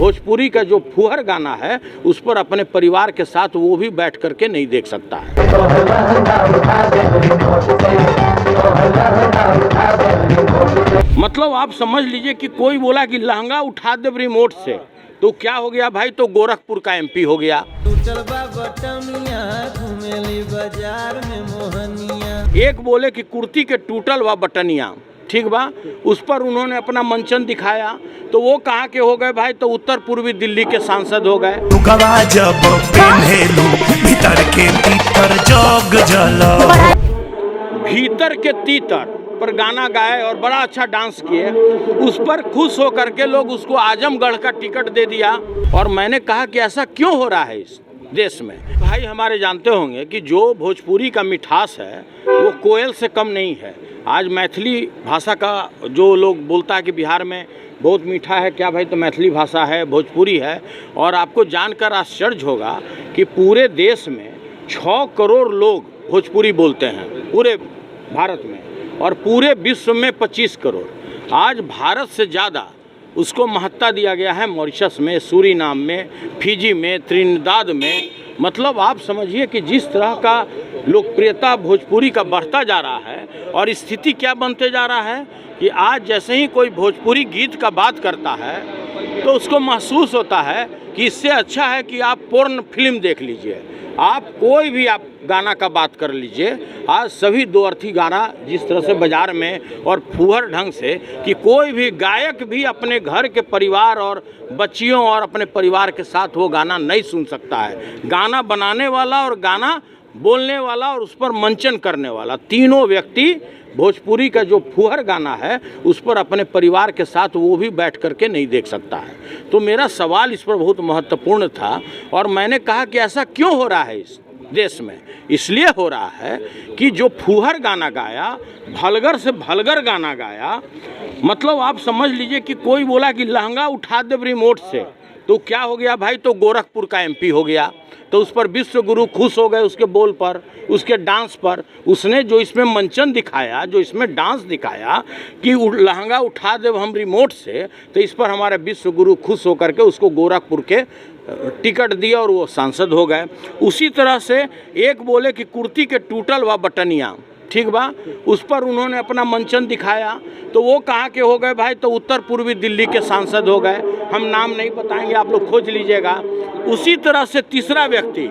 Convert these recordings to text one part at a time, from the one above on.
भोजपुरी का जो फुहर गाना है उस पर अपने परिवार के साथ वो भी बैठ करके नहीं देख सकता है। मतलब आप समझ लीजिए कि कोई बोला कि लहंगा उठा दे रिमोट से, तो क्या हो गया भाई, तो गोरखपुर का एमपी हो गया। एक बोले कि कुर्ती के टूटल व बटनिया, ठीक बा, उस पर उन्होंने अपना मंचन दिखाया, तो वो कहाँ के हो गए भाई, तो उत्तर पूर्वी दिल्ली के सांसद हो गए। भीतर के तीतर पर गाना गाए और बड़ा अच्छा डांस किए, उस पर खुश होकर के लोग उसको आजमगढ़ का टिकट दे दिया। और मैंने कहा कि ऐसा क्यों हो रहा है इस देश में। भाई हमारे जानते होंगे कि जो भोजपुरी का मिठास है वो कोयल से कम नहीं है। आज मैथिली भाषा का जो लोग बोलता है कि बिहार में बहुत मीठा है, क्या भाई, तो मैथिली भाषा है, भोजपुरी है। और आपको जानकर आश्चर्य होगा कि पूरे देश में 6 करोड़ लोग भोजपुरी बोलते हैं पूरे भारत में, और पूरे विश्व में 25 करोड़। आज भारत से ज़्यादा उसको महत्ता दिया गया है मॉरिशस में, सूरीनाम में, फिजी में, त्रिनिदाद में। मतलब आप समझिए कि जिस तरह का लोकप्रियता भोजपुरी का बढ़ता जा रहा है, और स्थिति क्या बनते जा रहा है कि आज जैसे ही कोई भोजपुरी गीत का बात करता है तो उसको महसूस होता है कि इससे अच्छा है कि आप पोर्न फिल्म देख लीजिए, आप कोई भी आप गाना का बात कर लीजिए। आज सभी दो अर्थी गाना जिस तरह से बाज़ार में और फुहर ढंग से कि कोई भी गायक भी अपने घर के परिवार और बच्चियों और अपने परिवार के साथ वो गाना नहीं सुन सकता है। गाना बनाने वाला और गाना बोलने वाला और उस पर मंचन करने वाला, तीनों व्यक्ति भोजपुरी का जो फुहर गाना है उस पर अपने परिवार के साथ वो भी बैठ करके नहीं देख सकता है। तो मेरा सवाल इस पर बहुत महत्वपूर्ण था, और मैंने कहा कि ऐसा क्यों हो रहा है इस देश में। इसलिए हो रहा है कि जो फुहर गाना गाया, भलगर से भलगर गाना गाया, मतलब आप समझ लीजिए कि कोई बोला कि लहंगा उठा दे रिमोट से, तो क्या हो गया भाई, तो गोरखपुर का एमपी हो गया। तो उस पर विश्व गुरु खुश हो गए उसके बोल पर, उसके डांस पर। उसने जो इसमें मंचन दिखाया, जो इसमें डांस दिखाया कि लहंगा उठा दे हम रिमोट से, तो इस पर हमारे विश्व गुरु खुश होकर के उसको गोरखपुर के टिकट दिया और वो सांसद हो गए। उसी तरह से एक बोले कि कुर्ती के टूटल व बटनिया, ठीक बा, उस पर उन्होंने अपना मंचन दिखाया, तो वो कहाँ के हो गए भाई, तो उत्तर पूर्वी दिल्ली के सांसद हो गए। हम नाम नहीं बताएंगे, आप लोग खोज लीजिएगा। उसी तरह से तीसरा व्यक्ति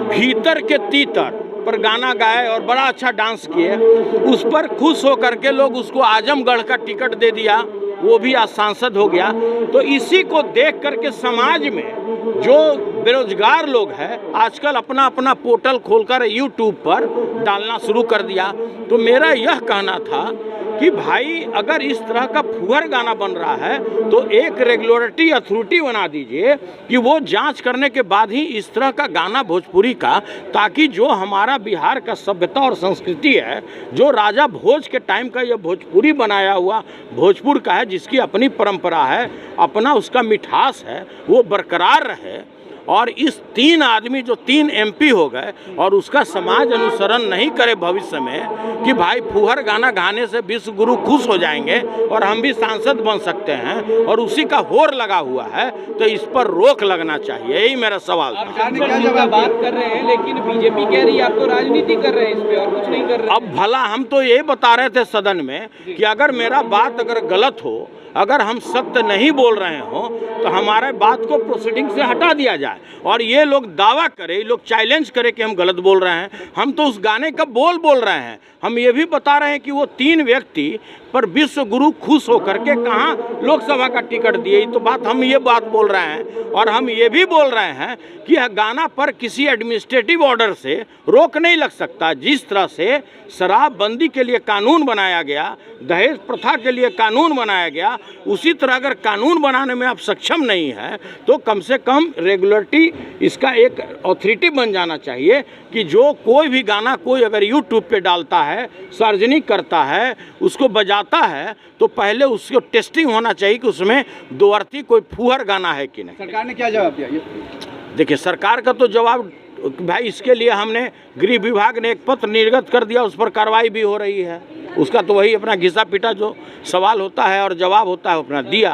भीतर के तीतर पर गाना गाए और बड़ा अच्छा डांस किए, उस पर खुश होकर के लोग उसको आजमगढ़ का टिकट दे दिया, वो भी आज सांसद हो गया। तो इसी को देख करके समाज में जो बेरोजगार लोग हैं आजकल अपना अपना पोर्टल खोलकर यूट्यूब पर डालना शुरू कर दिया। तो मेरा यह कहना था कि भाई अगर इस तरह का फुहर गाना बन रहा है तो एक रेगुलेटरी अथॉरिटी बना दीजिए कि वो जांच करने के बाद ही इस तरह का गाना भोजपुरी का, ताकि जो हमारा बिहार का सभ्यता और संस्कृति है, जो राजा भोज के टाइम का ये भोजपुरी बनाया हुआ भोजपुर का है, जिसकी अपनी परंपरा है, अपना उसका मिठास है, वो बरकरार रहे। और इस 3 आदमी जो 3 एमपी हो गए और उसका समाज अनुसरण नहीं करे भविष्य में कि भाई फुहर गाना गाने से विश्व गुरु खुश हो जाएंगे और हम भी सांसद बन सकते हैं, और उसी का होर लगा हुआ है, तो इस पर रोक लगना चाहिए। यही मेरा सवाल था। बात कर रहे हैं लेकिन बीजेपी कह रही है आप तो राजनीति कर रहे हैं, इस पे और कुछ नहीं कर रहे। अब भला हम तो ये बता रहे थे सदन में कि अगर मेरा बात अगर गलत हो, अगर हम सत्य नहीं बोल रहे हो, तो हमारे बात को प्रोसीडिंग से हटा दिया जाए। और ये लोग दावा करें, ये लोग चैलेंज करें कि हम गलत बोल रहे हैं। हम तो उस गाने का बोल रहे हैं। हम ये भी बता रहे हैं कि वो 3 व्यक्ति पर विश्व गुरु खुश होकर के कहाँ लोकसभा का टिकट दिए, तो बात हम ये बात बोल रहे हैं। और हम ये भी बोल रहे हैं कि यह गाना पर किसी एडमिनिस्ट्रेटिव ऑर्डर से रोक नहीं लग सकता। जिस तरह से शराबबंदी के लिए कानून बनाया गया, दहेज प्रथा के लिए कानून बनाया गया, उसी तरह अगर कानून बनाने में आप सक्षम नहीं हैं तो कम से कम रेगुलेटरी इसका एक अथॉरिटी बन जाना चाहिए कि जो कोई भी गाना कोई अगर यूट्यूब पे डालता है, सार्वजनिक करता है, उसको बजाता है, तो पहले उसको टेस्टिंग होना चाहिए कि उसमें दो अर्थी कोई फुहर गाना है कि नहीं। सरकार ने क्या जवाब दिया? देखिए, सरकार का तो जवाब भाई, इसके लिए हमने गृह विभाग ने एक पत्र निर्गत कर दिया, उस पर कार्रवाई भी हो रही है। उसका तो वही अपना घिसा पीटा जो सवाल होता है और जवाब होता है अपना दिया।